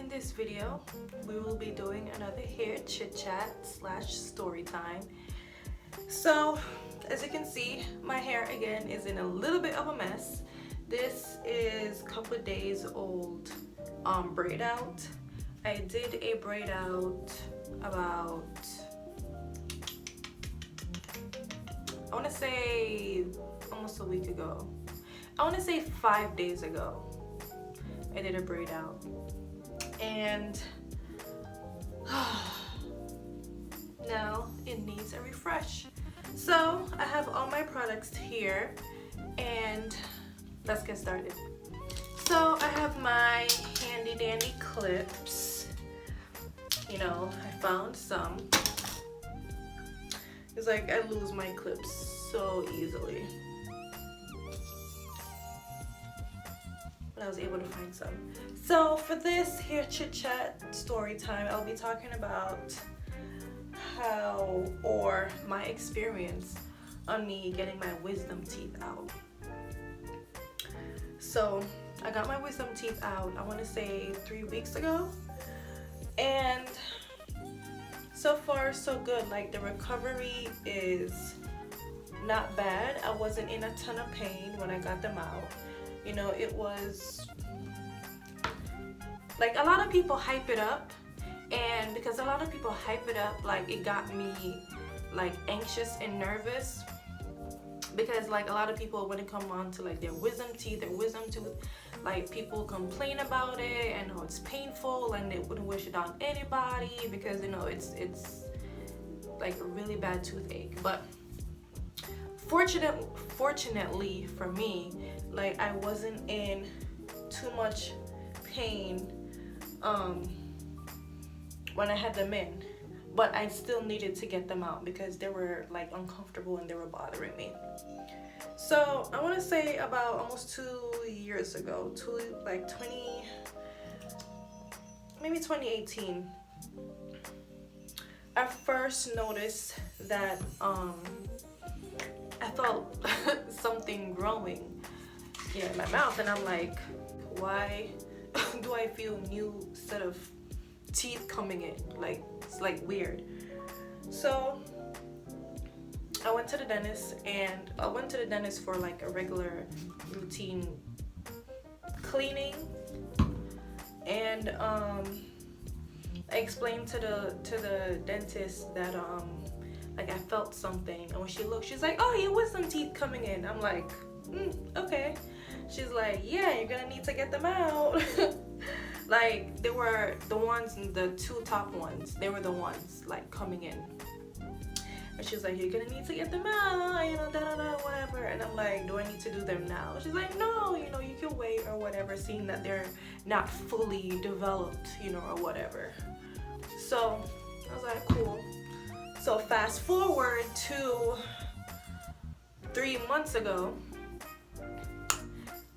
this video, we will be doing another hair chit chat / story time. So as you can see, my hair again is in a little bit of a mess. This is a couple of days old braid out. I did a braid out about, I want to say almost a week ago. I want to say 5 days ago I did a braid out, and now it needs a refresh. So I have all my products here and let's get started. So I have my handy dandy clips. You know, I found some. It's like I lose my clips so easily, but I was able to find some. So for this here chit chat story time, I'll be talking about how, or my experience on me getting my wisdom teeth out. So I got my wisdom teeth out, I want to say 3 weeks ago, and so far so good. Like, the recovery is not bad. I wasn't in a ton of pain when I got them out. You know, it was like, a lot of people hype it up, and because a lot of people hype it up, like, it got me like anxious and nervous, because like a lot of people, when it come on to like their wisdom teeth, like, people complain about it and how it's painful and they wouldn't wish it on anybody because, you know, it's like a really bad toothache. But fortunately for me, like, I wasn't in too much pain when I had them in, but I still needed to get them out because they were like uncomfortable and they were bothering me. So I want to say about almost 2 years ago, maybe 2018, I first noticed that I felt something growing in my mouth, and I'm like, why do I feel new set of teeth coming in? Like, it's like weird. So I went to the dentist, and I went to the dentist for like a regular routine cleaning, and I explained to the dentist that like I felt something, and when she looked, she's like, oh, your wisdom teeth coming in. I'm like, okay. She's like, yeah, you're gonna need to get them out. Like, they were the ones, the 2 top ones, they were the ones like coming in. And she's like, you're gonna need to get them out, you know, whatever. And I'm like, do I need to do them now? She's like, no, you know, you can wait or whatever, seeing that they're not fully developed, you know, or whatever. So I was like, cool. So fast forward to 3 months ago,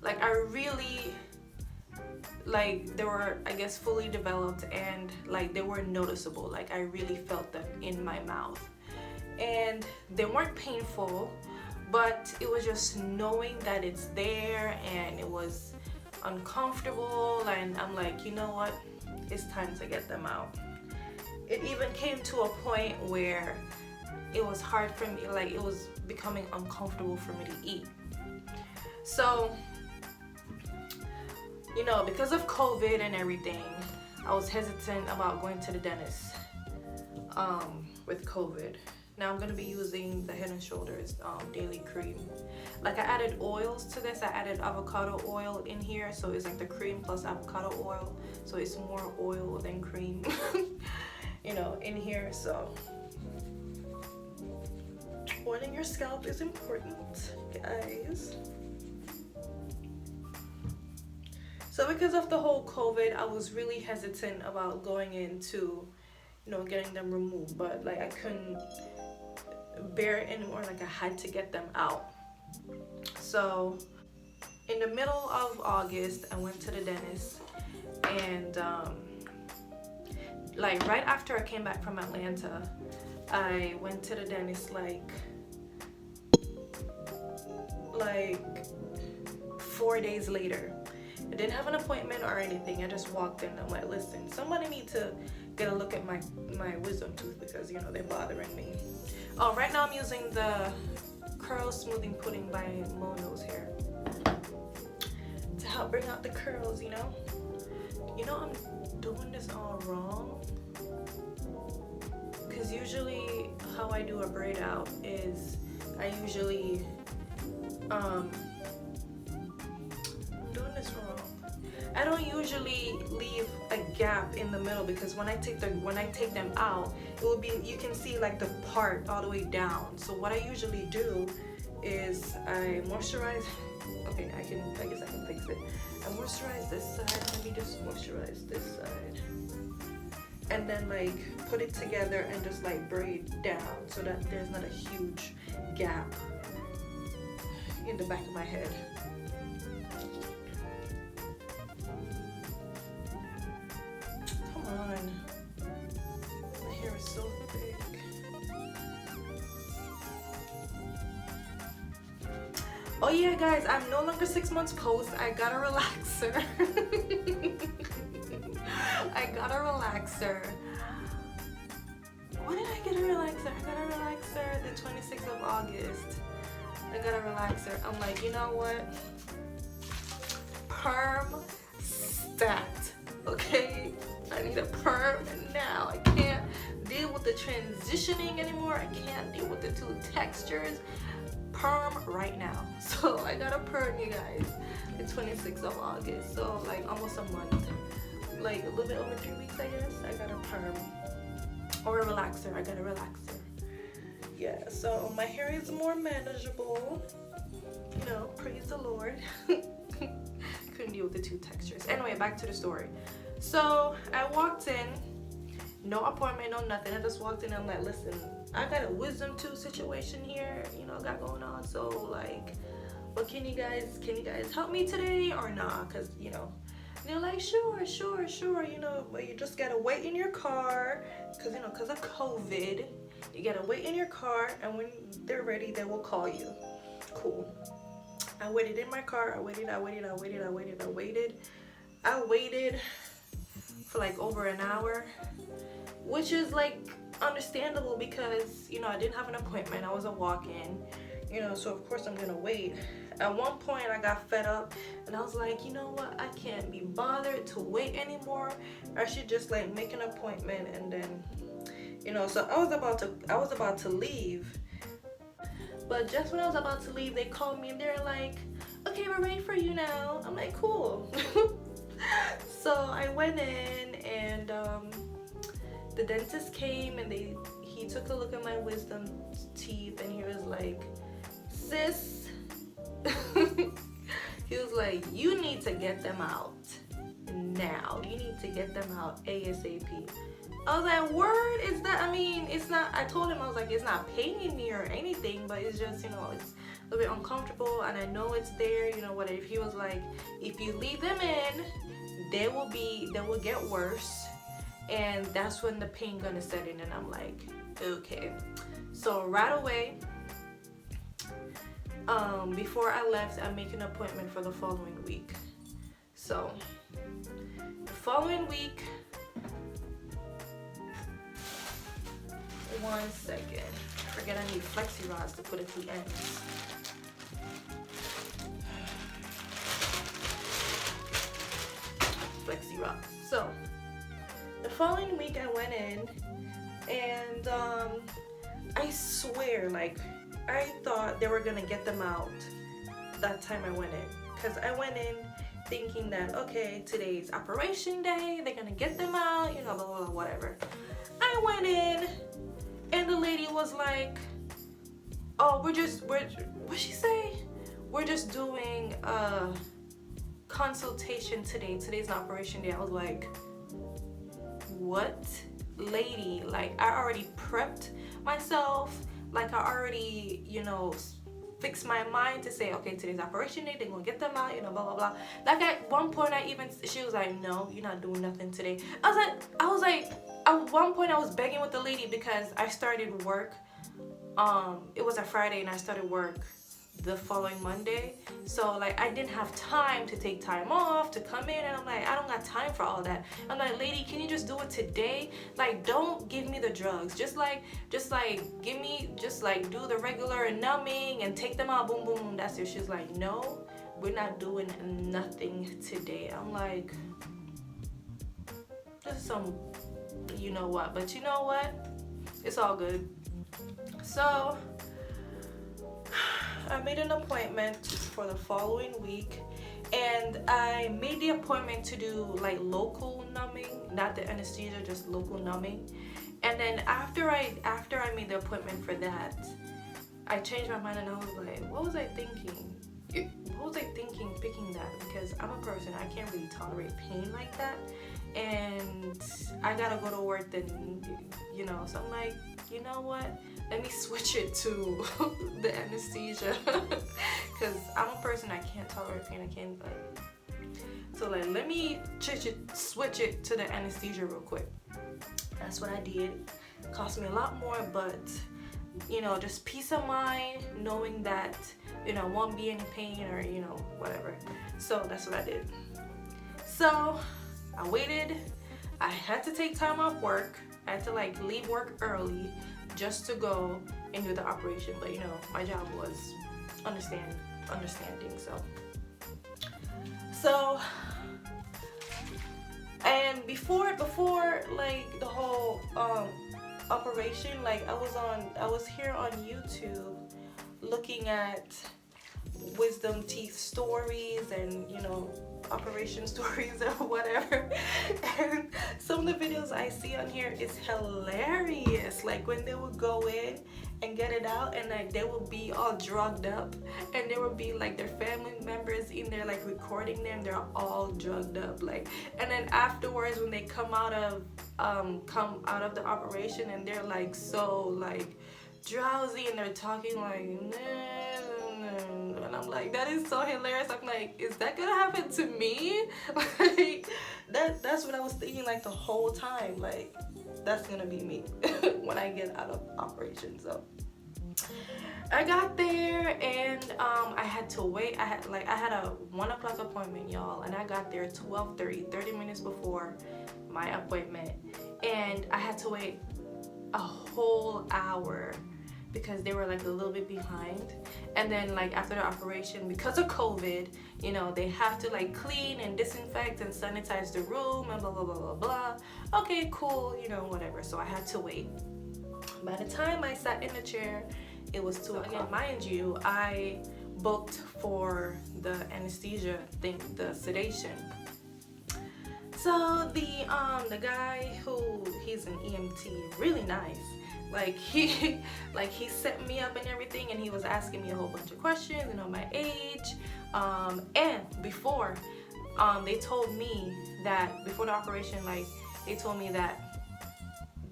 like, I really, like, they were, I guess, fully developed, and like they were noticeable. Like, I really felt them in my mouth, and they weren't painful, but it was just knowing that it's there, and it was uncomfortable. And I'm like, you know what, it's time to get them out. It even came to a point where it was hard for me, like, it was becoming uncomfortable for me to eat. So, you know, because of COVID and everything, I was hesitant about going to the dentist with COVID. Now I'm gonna be using the Head and Shoulders daily cream. Like, I added oils to this. I added avocado oil in here, so it's like the cream plus avocado oil, so it's more oil than cream. You know, in here. So oiling your scalp is important, guys. So because of the whole COVID, I was really hesitant about going into, you know, getting them removed, but like I couldn't bear it anymore. Like, I had to get them out. So in the middle of August, I went to the dentist, and like right after I came back from Atlanta, I went to the dentist like 4 days later. I didn't have an appointment or anything. I just walked in. I'm like, listen, somebody need to get a look at my wisdom tooth because, you know, they're bothering me. Oh, right now I'm using the Curl Smoothing Pudding by Mono's hair to help bring out the curls, you know. You know, I'm doing this all wrong because usually how I do a braid out is I usually I'm doing this wrong. I don't usually leave a gap in the middle because when I take them out, it will be, you can see like the part all the way down. So what I usually do is I moisturize. Okay, I guess I can fix it. I moisturize this side. Let me just moisturize this side, and then like put it together and just like braid down so that there's not a huge gap in the back of my head. Come on, my hair is so thick. Oh yeah, guys, I'm no longer 6 months post. I got a relaxer. I got a relaxer. When did I get a relaxer? I got a relaxer the 26th of August. I got a relaxer. I'm like, you know what? Perm stat. Okay? I need a perm now. I can't deal with the transitioning anymore. I can't deal with the two textures. Perm right now. So I got a perm, you guys, the 26th of August. So like almost a month, like a little bit over 3 weeks, I guess. I got a perm or a relaxer. I got a relaxer. Yeah, so my hair is more manageable, you know, praise the Lord. Couldn't deal with the two textures. Anyway, back to the story. So I walked in, no appointment, no nothing. I just walked in and I'm like, listen, I got a wisdom tooth situation here, you know, got going on. So like, well, can you guys help me today or nah? Cause you know, they're like, sure, you know, but you just gotta wait in your car, cause you know, cause of COVID, you gotta wait in your car, and when they're ready, they will call you. Cool. I waited in my car. I waited for like over an hour, which is like understandable because, you know, I didn't have an appointment. I was a walk-in, you know, so of course I'm gonna wait. At one point I got fed up and I was like, you know what, I can't be bothered to wait anymore. I should just like make an appointment. And then, you know, so I was about to leave, but just when I was about to leave, they called me and they're like, okay, we're ready for you now. I'm like, cool. So I went in and the dentist came and he took a look at my wisdom teeth and he was like, sis, he was like, you need to get them out now. You need to get them out ASAP. I was like, word? Is that, I mean, it's not, I told him, I was like, it's not paining me or anything, but it's just, you know, it's a little bit uncomfortable and I know it's there, you know, what if he was like, if you leave them in, they will get worse, and that's when the pain gonna set in. And I'm like, okay. So right away, before I left, I make an appointment for the following week. So the following week, one second, I forget I need flexi rods to put at the end. Flexi rods. So the following week I went in and I swear, like, I thought they were gonna get them out that time I went in, because I went in thinking that, okay, today's operation day, they're gonna get them out, you know, blah, blah, blah, whatever. I went in and the lady was like, oh, what'd she say? We're just doing a consultation today. Today's an operation day. I was like, what? Lady, like, I already prepped myself. Like, I already, you know, fixed my mind to say, okay, today's operation day, they're gonna get them out, you know, blah, blah, blah. Like, at one point, she was like, no, you're not doing nothing today. I was like, at one point, I was begging with the lady because I started work. It was a Friday and I started work the following Monday. So like I didn't have time to take time off to come in, and I'm like, I don't got time for all that. I'm like, lady, can you just do it today? Like, don't give me the drugs. Just like give me, just like do the regular numbing and take them out, boom boom boom, that's it. She's like, no, we're not doing nothing today. I'm like, this is some you know what, but you know what, it's all good. So I made an appointment for the following week, and I made the appointment to do like local numbing, not the anesthesia, just local numbing. And then after I made the appointment for that, I changed my mind and I was like, what was I thinking? What was I thinking picking that? Because I'm a person, I can't really tolerate pain like that, and I gotta go to work then, you know. So I'm like, you know what, let me switch it to the anesthesia, because I'm a person, I can't tolerate pain. I can't, like, so like, let me switch it to the anesthesia real quick. That's what I did. It cost me a lot more, but you know, just peace of mind knowing that, you know, won't be any pain or, you know, whatever. So that's what I did. So I waited. I had to take time off work. I had to like leave work early just to go and do the operation. But you know, my job was understanding. So and before like the whole operation, like I was here on YouTube looking at wisdom teeth stories and, you know, operation stories or whatever, and some of the videos I see on here is hilarious. Like when they would go in and get it out, and like they would be all drugged up, and there would be like their family members in there like recording them, they're all drugged up, like, and then afterwards when they come out of the operation and they're like so like drowsy and they're talking like, and I'm like, that is so hilarious. I'm like, is that gonna happen to me? Like that's what I was thinking like the whole time, like that's gonna be me when I get out of operation. So I got there and I had to wait. I had a 1 o'clock appointment, y'all, and I got there 12:30, 30 minutes before my appointment, and I had to wait a whole hour because they were like a little bit behind. And then like after the operation, because of COVID, you know, they have to like clean and disinfect and sanitize the room and blah blah blah blah blah. Okay, cool, you know, whatever. So I had to wait. By the time I sat in the chair, it was 2 o'clock. Again, mind you, I booked for the anesthesia thing, the sedation. So the guy he's an EMT, really nice. Like he set me up and everything, and he was asking me a whole bunch of questions, you know, my age, and before they told me that before the operation, like they told me that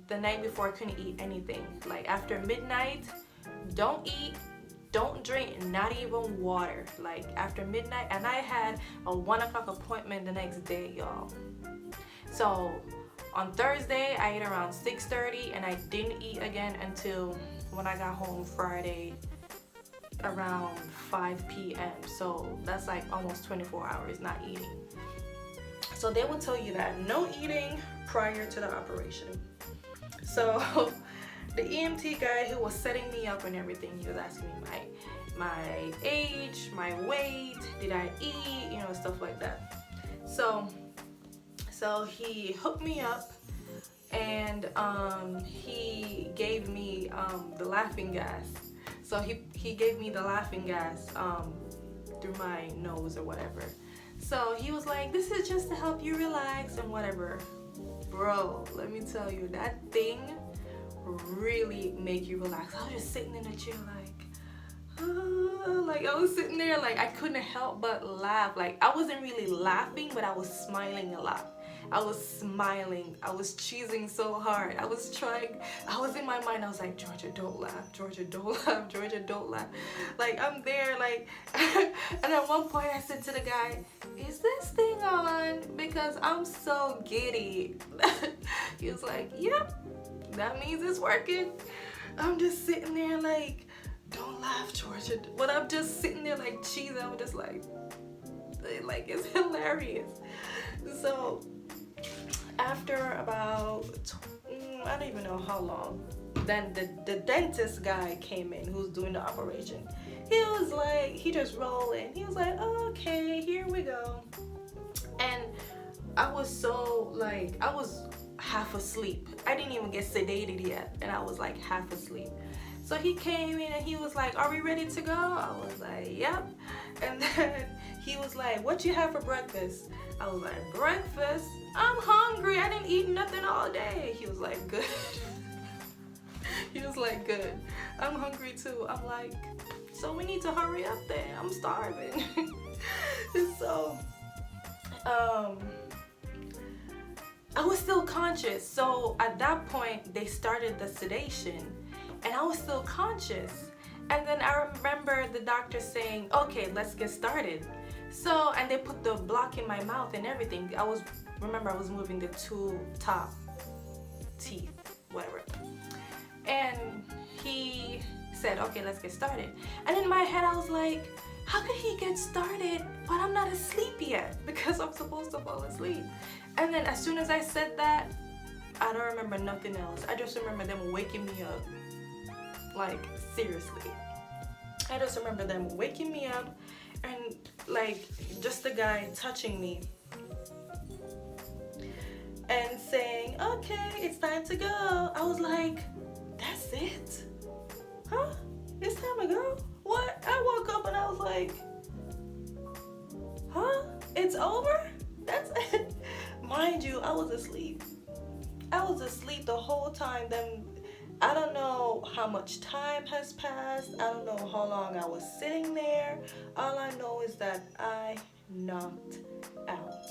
the night before I couldn't eat anything. Like after midnight, don't eat, don't drink, not even water, like after midnight. And I had a 1 o'clock appointment the next day, y'all. So on Thursday, I ate around 6:30, and I didn't eat again until when I got home Friday around 5 p.m. So that's like almost 24 hours not eating. So they will tell you that no eating prior to the operation. So the EMT guy who was setting me up and everything, he was asking me my age, my weight, did I eat, you know, stuff like that. So he hooked me up, and he gave me the laughing gas. So he gave me the laughing gas through my nose or whatever. So he was like, this is just to help you relax and whatever. Bro, let me tell you, that thing really make you relax. I was just sitting in the chair like I was sitting there like I couldn't help but laugh. Like I wasn't really laughing, but I was smiling a lot. I was smiling. I was cheesing so hard. I was in my mind, I was like, Georgia, don't laugh. Georgia, don't laugh. Georgia, don't laugh. Like I'm there like, and at one point I said to the guy, is this thing on? Because I'm so giddy. He was like, yep, that means it's working. I'm just sitting there like, don't laugh, afterwards. When I'm just sitting there like cheese, I'm just like it's hilarious. So after about I don't even know how long, then the dentist guy came in who's doing the operation. He was like, he just rolled in. He was like, oh, okay, here we go. And I was so like, I was half asleep. I didn't even get sedated yet, and I was like half asleep. So he came in and he was like, are we ready to go? I was like, yep. And then he was like, what you have for breakfast? I was like, breakfast? I'm hungry. I didn't eat nothing all day. He was like, good. He was like, good. I'm hungry too. I'm like, so we need to hurry up then. I'm starving. So, I was still conscious. So at that point, they started the sedation and I was still conscious. And then I remember the doctor saying, okay, let's get started. So, and they put the block in my mouth and everything. Remember I was moving the two top teeth, whatever. And he said, okay, let's get started. And in my head, I was like, how could he get started but I'm not asleep yet? Because I'm supposed to fall asleep. And then as soon as I said that, I don't remember nothing else. I just remember them waking me up. Like, seriously. I just remember them waking me up and like just the guy touching me and saying, okay, it's time to go. I was like, that's it? Huh? It's time to go? What? I woke up and I was like, huh? It's over? That's it? Mind you, I was asleep. I was asleep the whole time. Then I don't know how much time has passed. I don't know how long I was sitting there. All I know is that I knocked out.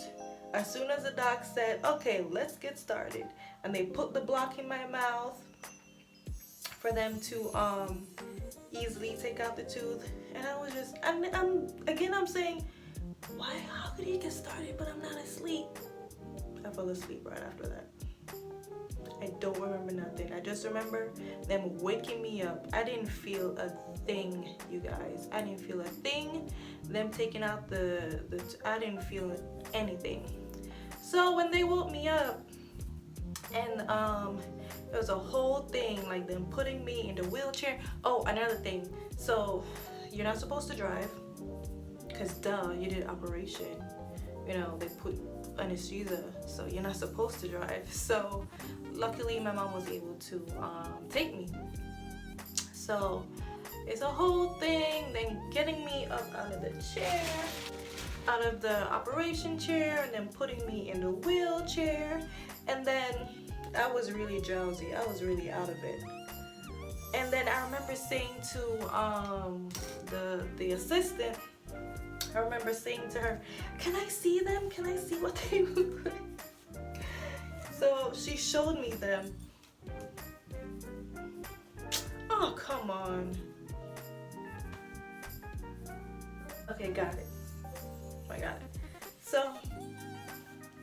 As soon as the doc said, okay, let's get started, and they put the block in my mouth for them to easily take out the tooth, and I was just, I'm saying, why, how could he get started but I'm not asleep? I fell asleep right after that. I don't remember nothing. I just remember them waking me up. I didn't feel a thing, you guys. I didn't feel a thing. Them taking out I didn't feel anything. So when they woke me up, and it was a whole thing, like them putting me in the wheelchair. Oh, another thing. So you're not supposed to drive, cause duh, you did operation. You know, they put anesthesia, so you're not supposed to drive. So luckily my mom was able to take me. So it's a whole thing, then getting me up out of the chair, out of the operation chair, and then putting me in the wheelchair. And then I was really drowsy. I was really out of it. And then I remember saying to the assistant, I remember saying to her, can I see them? Can I see what they look like? So she showed me them. Oh, come on. Okay, got it. I got it.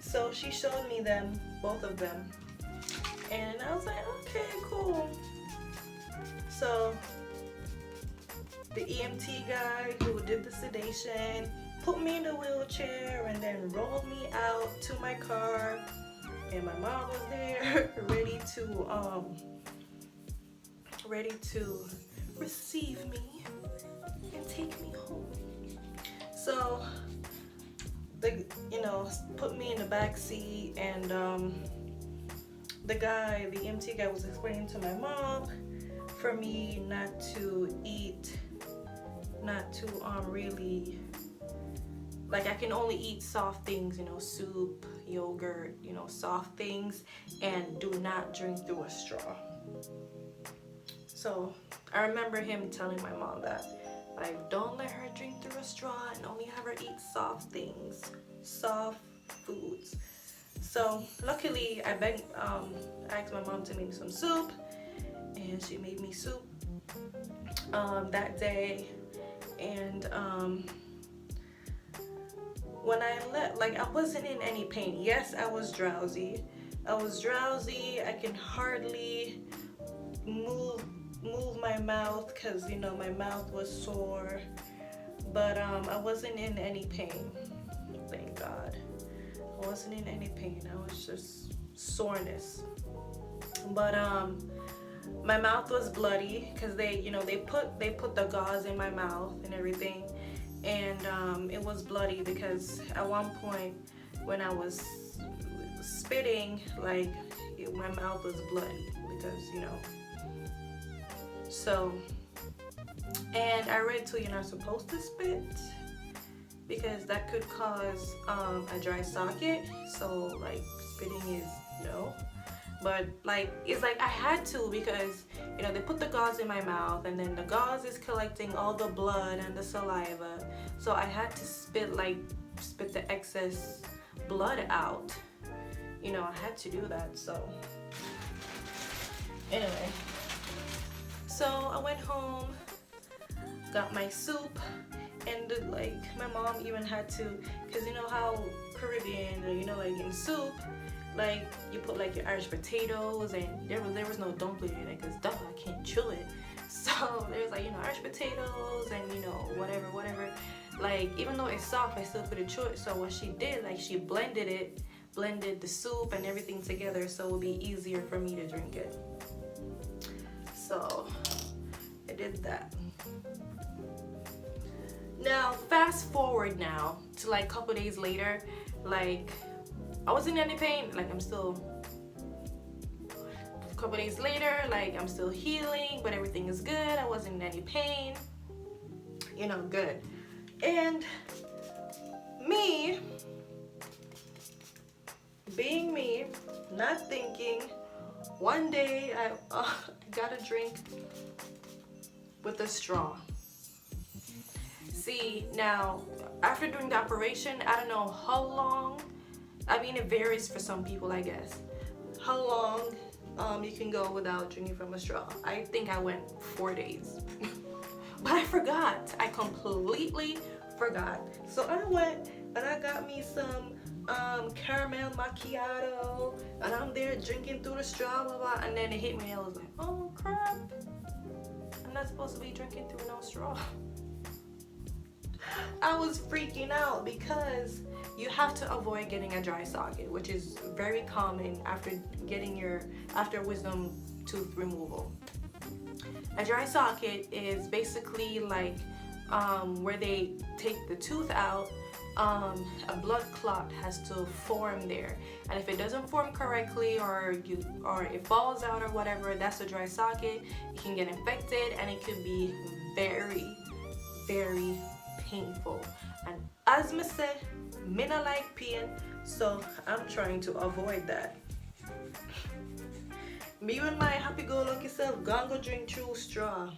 So she showed me them, both of them. And I was like, okay, cool. So the EMT guy who did the sedation put me in the wheelchair and then rolled me out to my car, and my mom was there ready to receive me and take me home. So they, put me in the back seat, and the EMT guy was explaining to my mom for me not to really, like, I can only eat soft things, soup, yogurt, soft things, and do not drink through a straw. So I remember him telling my mom that, like, don't let her drink through a straw and only have her eat soft things, soft foods. So luckily I asked my mom to make me some soup, and she made me soup that day. And when I left, like, I wasn't in any pain. Yes, I was drowsy. I can hardly move move my mouth because, you know, my mouth was sore, but I wasn't in any pain. Thank God. I wasn't in any pain. I was just soreness. But my mouth was bloody because they, you know, they put the gauze in my mouth and everything, and it was bloody because at one point when I was spitting, like my mouth was bloody because, you know. So, and I read too, you're not supposed to spit because that could cause a dry socket. So like spitting is no. But like, it's like I had to because, you know, they put the gauze in my mouth and then the gauze is collecting all the blood and the saliva. So I had to spit the excess blood out. You know, I had to do that. So anyway, so I went home, got my soup, and like my mom even had to, because you know how Caribbean, you know, like in soup, like you put like your Irish potatoes, and there was no dumpling in it because duh, I can't chew it. So there's like, you know, Irish potatoes and, you know, whatever. Like even though it's soft, I still couldn't chew it. So what she did, like she blended the soup and everything together so it would be easier for me to drink it. So I did that. Now fast forward now to like a couple days later, like I wasn't in any pain, like I'm still, a couple days later, like I'm still healing, but everything is good. I wasn't in any pain, you know, good. And me, being me, not thinking, one day I got a drink with a straw. See, now after doing the operation, I don't know how long, I mean, it varies for some people, I guess, how long you can go without drinking from a straw. I think I went 4 days. But I forgot. I completely forgot. So I went and I got me some caramel macchiato, and I'm there drinking through the straw, blah, blah, and then it hit me and I was like, oh crap, I'm not supposed to be drinking through no straw. I was freaking out because you have to avoid getting a dry socket, which is very common after wisdom tooth removal. A dry socket is basically like where they take the tooth out, a blood clot has to form there, and if it doesn't form correctly or it falls out or whatever, that's a dry socket. It can get infected and it could be very, very painful. And as I said, me not like pain, so I'm trying to avoid that. Me and my happy-go-lucky self gonna go drink through straw,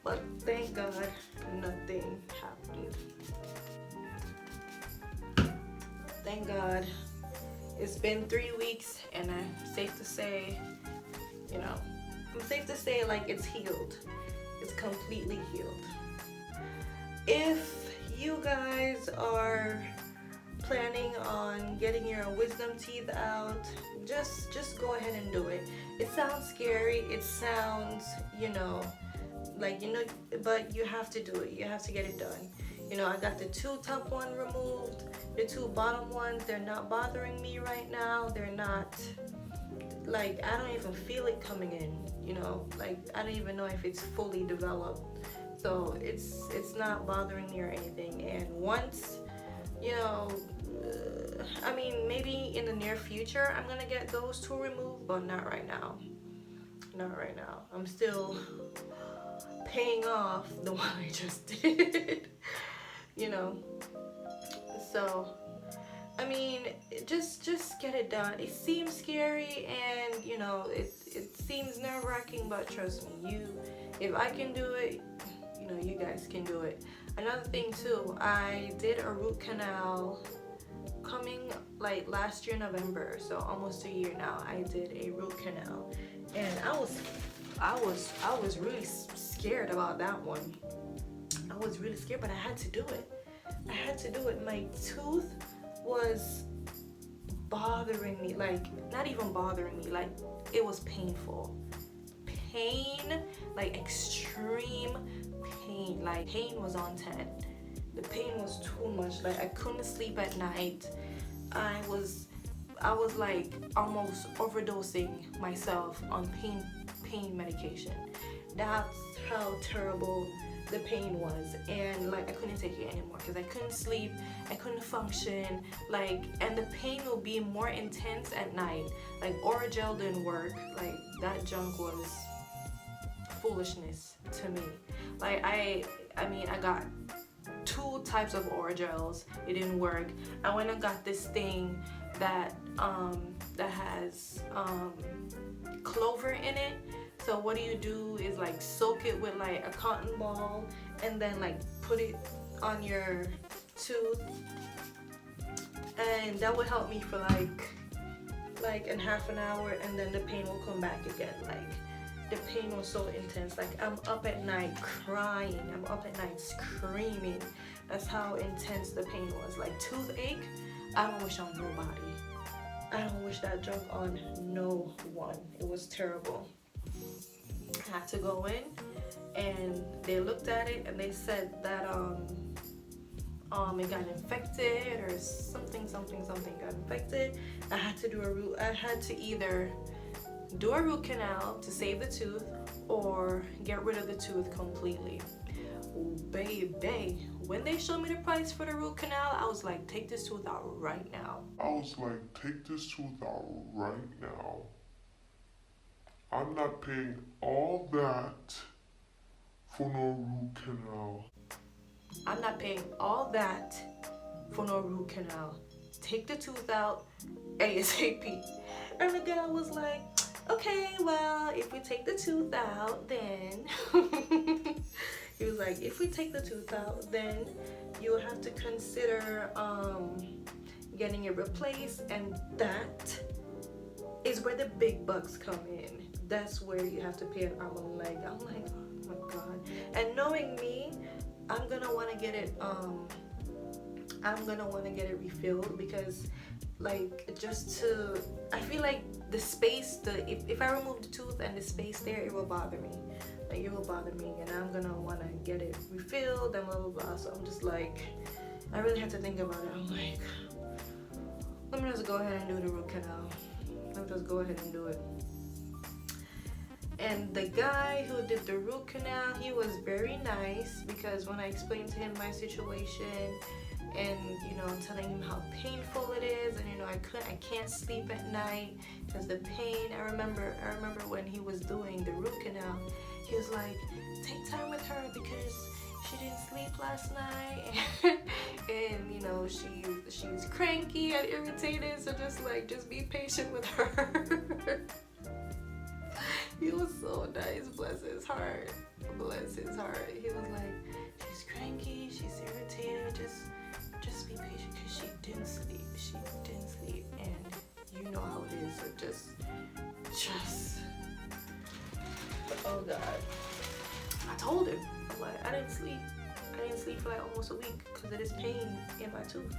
but thank God nothing happened. Thank God. It's been 3 weeks and I'm safe to say, you know, like it's healed. It's completely healed. If you guys are planning on getting your wisdom teeth out, just go ahead and do it. It sounds scary, it sounds, you know, like, you know, but you have to do it. You have to get it done. You know, I got the 2 top one removed. The 2 bottom ones, they're not bothering me right now. They're not, like, I don't even feel it coming in, you know, like I don't even know if it's fully developed. So it's not bothering me or anything. And once, you know, I mean, maybe in the near future I'm gonna get those 2 removed, but not right now. Not right now. I'm still paying off the one I just did. You know. So I mean, just get it done. It seems scary and, you know, it seems nerve-wracking, but trust me, if I can do it, you know, you guys can do it. Another thing too, I did a root canal coming like last year November, so almost a year now. I did a root canal, and I was really scared about that one. I was really scared, but I had to do it. I had to do it. My tooth was bothering me, like not even bothering me, like it was painful. pain, like extreme pain. Like pain was on 10. The pain was too much. Like I couldn't sleep at night. I was like almost overdosing myself on pain medication. That's how terrible the pain was. And like I couldn't take it anymore because I couldn't sleep, I couldn't function, like, and the pain will be more intense at night. Like Oragel didn't work. Like that junk was foolishness to me. Like I mean I got 2 types of Oragels, it didn't work. I went and got this thing that has clover in it. So what you do is like soak it with like a cotton ball and then like put it on your tooth, and that would help me for like in half an hour, and then the pain will come back again. Like the pain was so intense. Like I'm up at night crying, I'm up at night screaming. That's how intense the pain was. Like toothache, I don't wish on nobody. I don't wish that junk on no one. It was terrible. I had to go in and they looked at it and they said that it got infected or something got infected. I had to either do a root canal to save the tooth or get rid of the tooth completely. Baby, when they showed me the price for the root canal, I was like, take this tooth out right now. I'm not paying all that for no root canal. I'm not paying all that for no root canal. Take the tooth out ASAP. And the guy was like, okay, well, if we take the tooth out, then he was like, if we take the tooth out, then you'll have to consider getting it replaced, and that is where the big bucks come in. That's where you have to pay an arm and leg. I'm like, oh my god. And knowing me, I'm gonna want to get it refilled, because like just to, I feel like the space, if I remove the tooth and the space there, it will bother me. Like it will bother me, and I'm gonna want to get it refilled and blah blah blah. So I'm just like, I really had to think about it. I'm like, let me just go ahead and do the root canal. Let me just go ahead and do it. And the guy who did the root canal, he was very nice, because when I explained to him my situation and, you know, telling him how painful it is, and, you know, I can't sleep at night because the pain. I remember when he was doing the root canal, he was like, take time with her because she didn't sleep last night and you know, she's cranky and irritated, so just be patient with her. He was so nice, bless his heart. He was like, she's cranky, she's irritated, just be patient because she didn't sleep, and you know how it is, so just oh god. I told him, I'm like, I didn't sleep for like almost a week because of this pain in my tooth.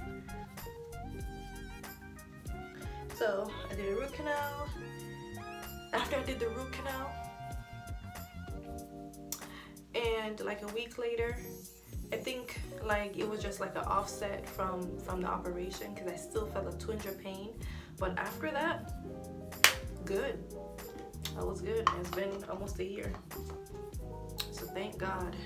So I did a root canal. After I did the root canal, and like a week later, I think like it was just like an offset from the operation, because I still felt a twinge of pain. But after that, good. I was good. It's been almost a year. So thank God.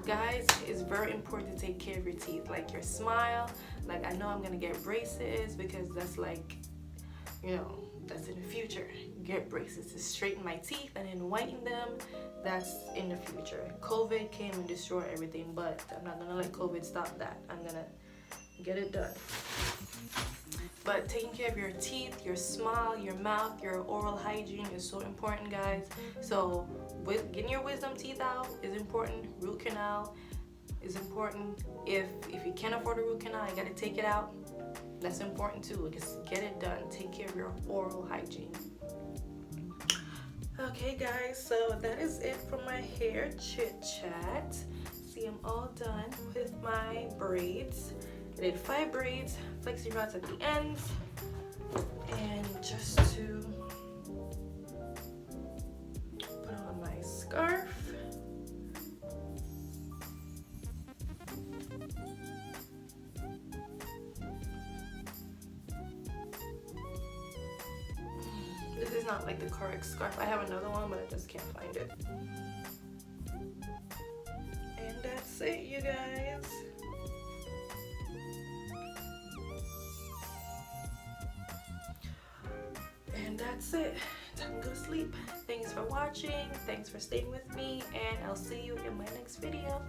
Guys, it's very important to take care of your teeth, like your smile. Like I know I'm gonna get braces, because that's like, you know, that's in the future. Get braces to straighten my teeth and then whiten them. That's in the future. COVID came and destroyed everything, but I'm not gonna let COVID stop that. I'm gonna get it done. But taking care of your teeth, your smile, your mouth, your oral hygiene is so important, guys. So getting your wisdom teeth out is important. Root canal is important. If you can't afford a root canal, you gotta take it out. That's important too. Just get it done. Take care of your oral hygiene. Okay guys, so that is it for my hair chit chat. See, I'm all done with my braids. I did 5 braids, flexi rods at the ends, and just to put on is not like the correct scarf. I have another one, but I just can't find it. And that's it, you guys. And that's it. Time to go to sleep. Thanks for watching. Thanks for staying with me. And I'll see you in my next video.